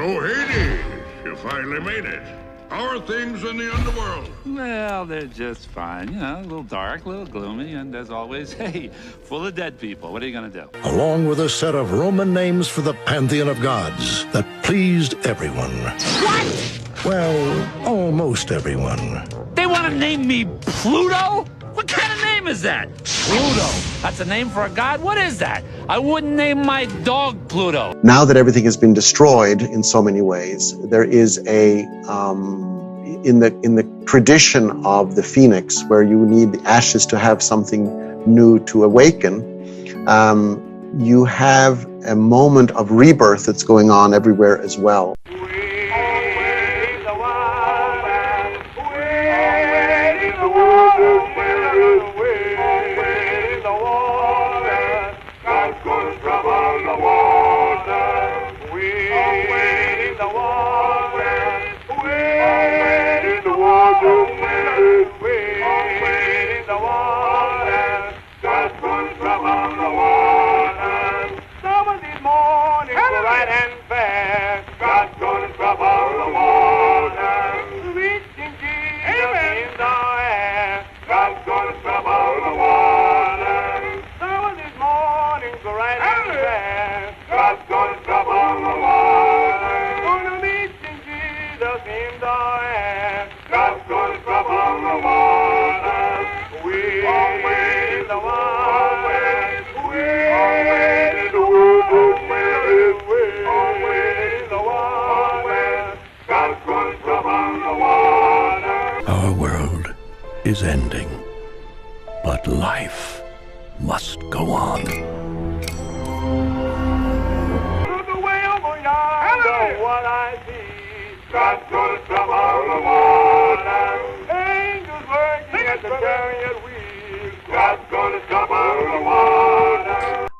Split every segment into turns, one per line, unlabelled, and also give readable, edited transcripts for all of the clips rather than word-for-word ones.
So, Hades, you finally made it. How are things in the underworld?
Well, they're just fine. You know, a little dark, a little gloomy, and as always, hey, full of dead people. What are you going to do?
Along with a set of Roman names for the pantheon of gods that pleased everyone.
What?
Well, almost everyone.
They want to name me Pluto? What kind of name is that? Pluto. That's a name for a god? What is that? I wouldn't name my dog Pluto.
Now that everything has been destroyed in so many ways, there is a in the tradition of the phoenix, where you need the ashes to have something new to awaken. You have a moment of rebirth that's going on everywhere as well.
Our world is ending, but life must go on.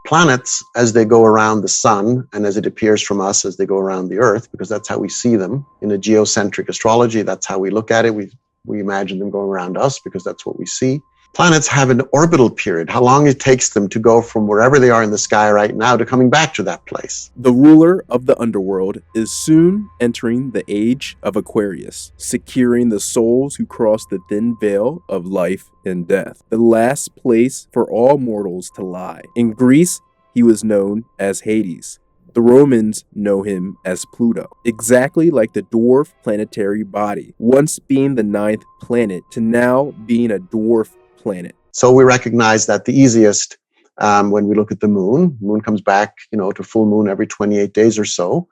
Planets, as they go around the sun and as it appears from us as they go around the earth, because that's how we see them in a geocentric astrology, that's how we look at it. We imagine them going around us because that's what we see. Planets have an orbital period, how long it takes them to go from wherever they are in the sky right now to coming back to that place.
The ruler of the underworld is soon entering the age of Aquarius, securing the souls who cross the thin veil of life and death, the last place for all mortals to lie. In Greece, he was known as Hades. The Romans know him as Pluto, exactly like the Dwarf Planetary Body, once being the 9th planet to now being a dwarf planet.
So we recognize that the easiest, when we look at the moon comes back, to full moon every 28 days or so.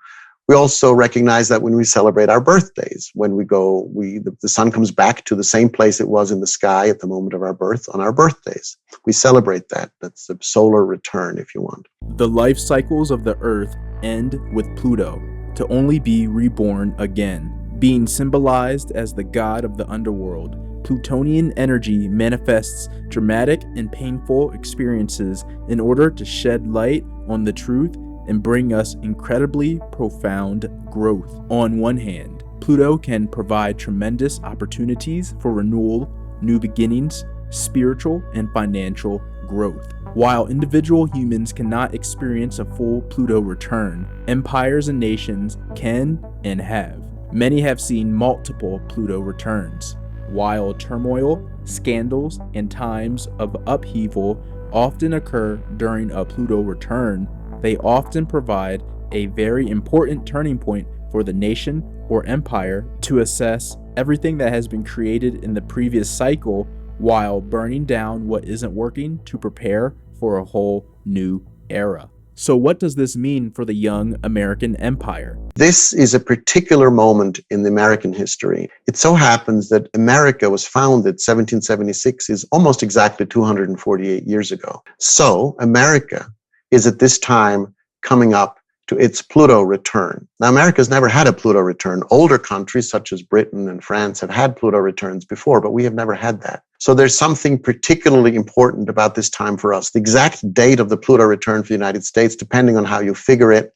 We also recognize that when we celebrate our birthdays, when we go, the sun comes back to the same place it was in the sky at the moment of our birth on our birthdays. We celebrate that. That's the solar return, if you want.
The life cycles of the Earth end with Pluto, to only be reborn again. Being symbolized as the god of the underworld, Plutonian energy manifests dramatic and painful experiences in order to shed light on the truth and bring us incredibly profound growth. On one hand, Pluto can provide tremendous opportunities for renewal, new beginnings, spiritual and financial growth. While individual humans cannot experience a full Pluto return, empires and nations can and have. Many have seen multiple Pluto returns. While turmoil, scandals, and times of upheaval often occur during a Pluto return, they often provide a very important turning point for the nation or empire to assess everything that has been created in the previous cycle while burning down what isn't working to prepare for a whole new era. So what does this mean for the young American empire?
This is a particular moment in the American history. It so happens that America was founded 1776 is almost exactly 248 years ago. So America is at this time coming up to its Pluto return. Now, America's never had a Pluto return. Older countries such as Britain and France have had Pluto returns before, but we have never had that. So there's something particularly important about this time for us. The exact date of the Pluto return for the United States, depending on how you figure it,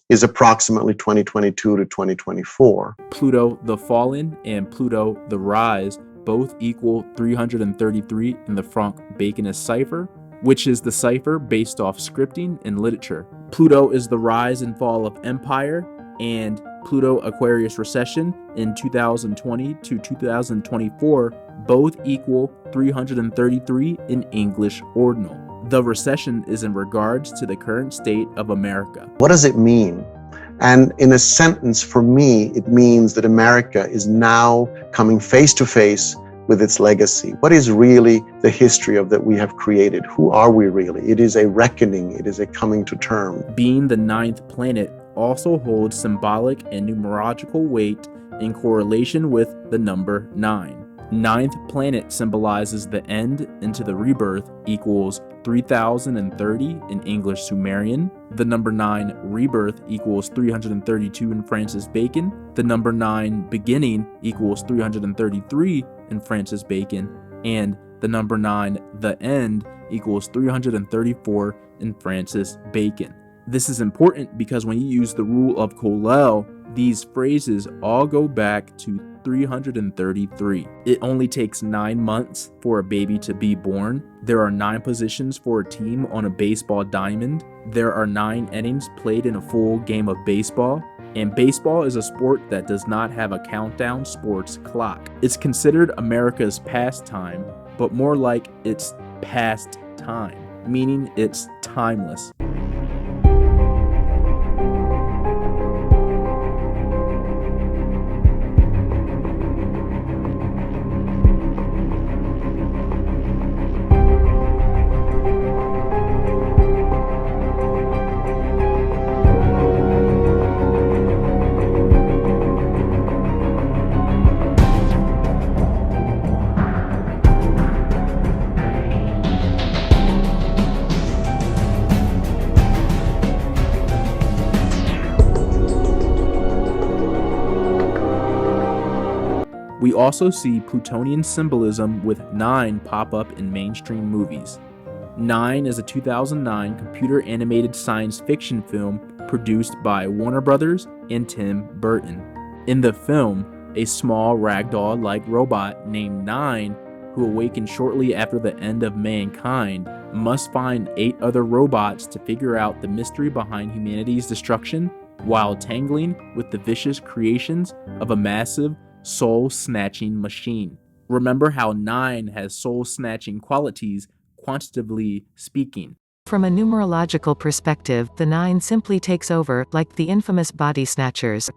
is approximately 2022 to 2024.
Pluto the Fallen and Pluto the Rise both equal 333 in the Franck-Baconist cipher, which is the cipher based off scripting and literature. Pluto is the rise and fall of empire, and Pluto Aquarius recession in 2020 to 2024 both equal 333 in English ordinal. The recession is in regards to the current state of America.
What does it mean? And in a sentence, for me, it means that America is now coming face to face with its legacy. What is really the history of that we have created? Who are we really? It is a reckoning. It is a coming to term.
Being the 9th planet also holds symbolic and numerological weight in correlation with the number 9. 9th planet symbolizes the end into the rebirth equals 3030 in English Sumerian. The number 9 rebirth equals 332 in Francis Bacon. The number 9 beginning equals 333 in Francis Bacon. And the number 9 the end equals 334 in Francis Bacon. This is important because when you use the rule of Colel, these phrases all go back to 333. It only takes 9 months for a baby to be born. There are 9 positions for a team on a baseball diamond. There are 9 innings played in a full game of baseball. And baseball is a sport that does not have a countdown sports clock. It's considered America's pastime, but more like it's past time, meaning it's timeless. We also see Plutonian symbolism with 9 pop up in mainstream movies. 9 is a 2009 computer animated science fiction film produced by Warner Brothers and Tim Burton. In the film, a small ragdoll-like robot named 9, who awakens shortly after the end of mankind, must find 8 other robots to figure out the mystery behind humanity's destruction while tangling with the vicious creations of a massive soul-snatching machine. Remember how 9 has soul-snatching qualities, quantitatively speaking.
From a numerological perspective, the 9 simply takes over, like the infamous body snatchers.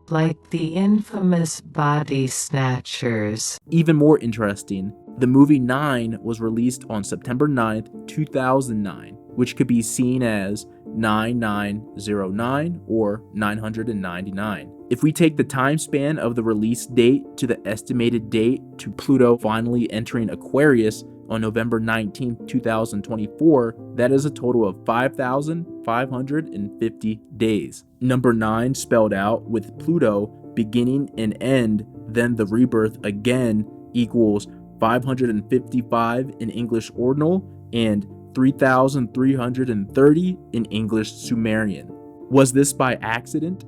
Even more interesting, the movie 9 was released on September 9th, 2009, which could be seen as 9909 or 999. If we take the time span of the release date to the estimated date to Pluto finally entering Aquarius on November 19, 2024, that is a total of 5,550 days. Number 9 spelled out with Pluto beginning and end, then the rebirth again equals 555 in English Ordinal and 3,330 in English Sumerian. Was this by accident?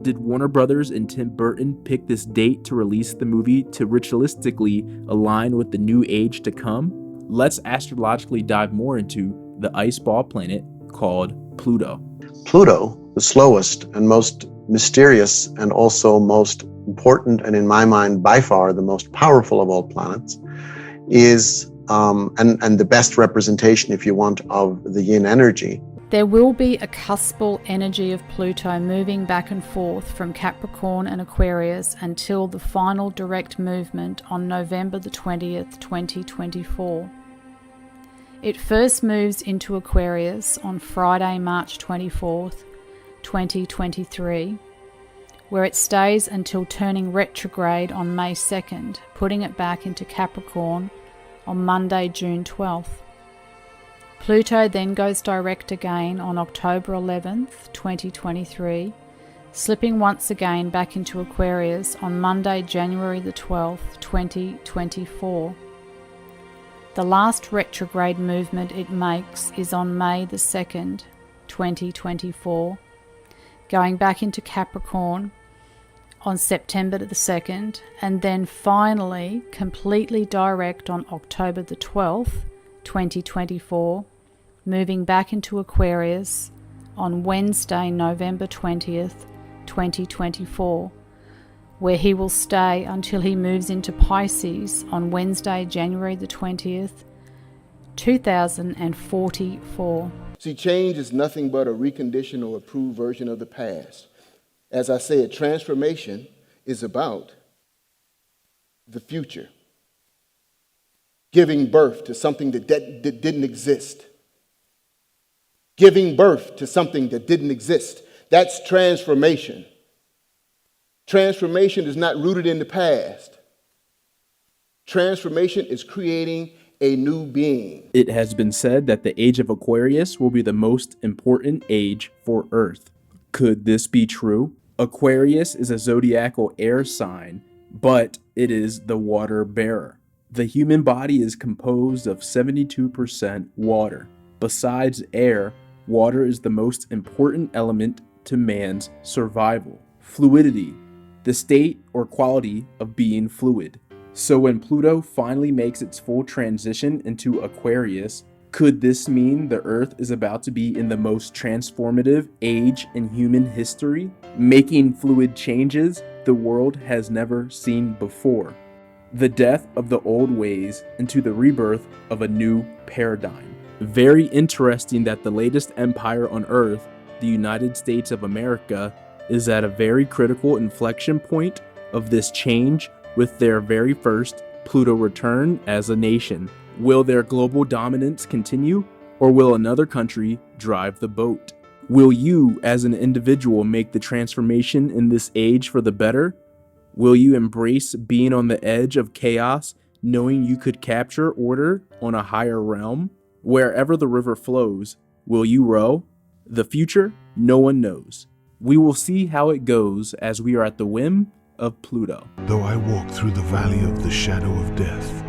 Did Warner Brothers and Tim Burton pick this date to release the movie to ritualistically align with the new age to come? Let's astrologically dive more into the ice ball planet called Pluto.
Pluto, the slowest and most mysterious and also most important, and in my mind by far the most powerful of all planets, is and the best representation, if you want, of the yin energy.
There will be a cuspal energy of Pluto moving back and forth from Capricorn and Aquarius until the final direct movement on November the 20th, 2024. It first moves into Aquarius on Friday, March 24th, 2023, where it stays until turning retrograde on May 2nd, putting it back into Capricorn on Monday, June 12th. Pluto then goes direct again on October 11th, 2023, slipping once again back into Aquarius on Monday, January the 12th, 2024. The last retrograde movement it makes is on May the 2nd, 2024, going back into Capricorn on September the 2nd, and then finally completely direct on October the 12th, 2024, moving back into Aquarius on Wednesday, November 20th, 2024, where he will stay until he moves into Pisces on Wednesday, January the 20th, 2044.
See, change is nothing but a reconditioned or approved version of the past. As I said, transformation is about the future, giving birth to something that didn't exist. Giving birth to something that didn't exist. That's transformation. Transformation is not rooted in the past. Transformation is creating a new being.
It has been said that the age of Aquarius will be the most important age for Earth. Could this be true? Aquarius is a zodiacal air sign, but it is the water bearer. The human body is composed of 72% water. Besides air, water is the most important element to man's survival. Fluidity, the state or quality of being fluid. So when Pluto finally makes its full transition into Aquarius, could this mean the Earth is about to be in the most transformative age in human history, making fluid changes the world has never seen before? The death of the old ways into the rebirth of a new paradigm. Very interesting that the latest empire on Earth, the United States of America, is at a very critical inflection point of this change with their very first Pluto return as a nation. Will their global dominance continue, or will another country drive the boat? Will you, as an individual, make the transformation in this age for the better? Will you embrace being on the edge of chaos, knowing you could capture order on a higher realm? Wherever the river flows, will you row? The future, no one knows. We will see how it goes as we are at the whim of Pluto.
Though I walk through the valley of the shadow of death,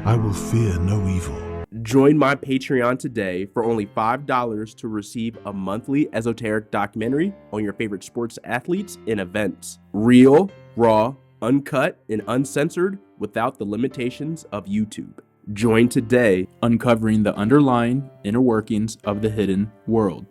I will fear no evil.
Join my Patreon today for only $5 to receive a monthly esoteric documentary on your favorite sports athletes and events. Real, raw, uncut, and uncensored without the limitations of YouTube. Join today, uncovering the underlying inner workings of the hidden world.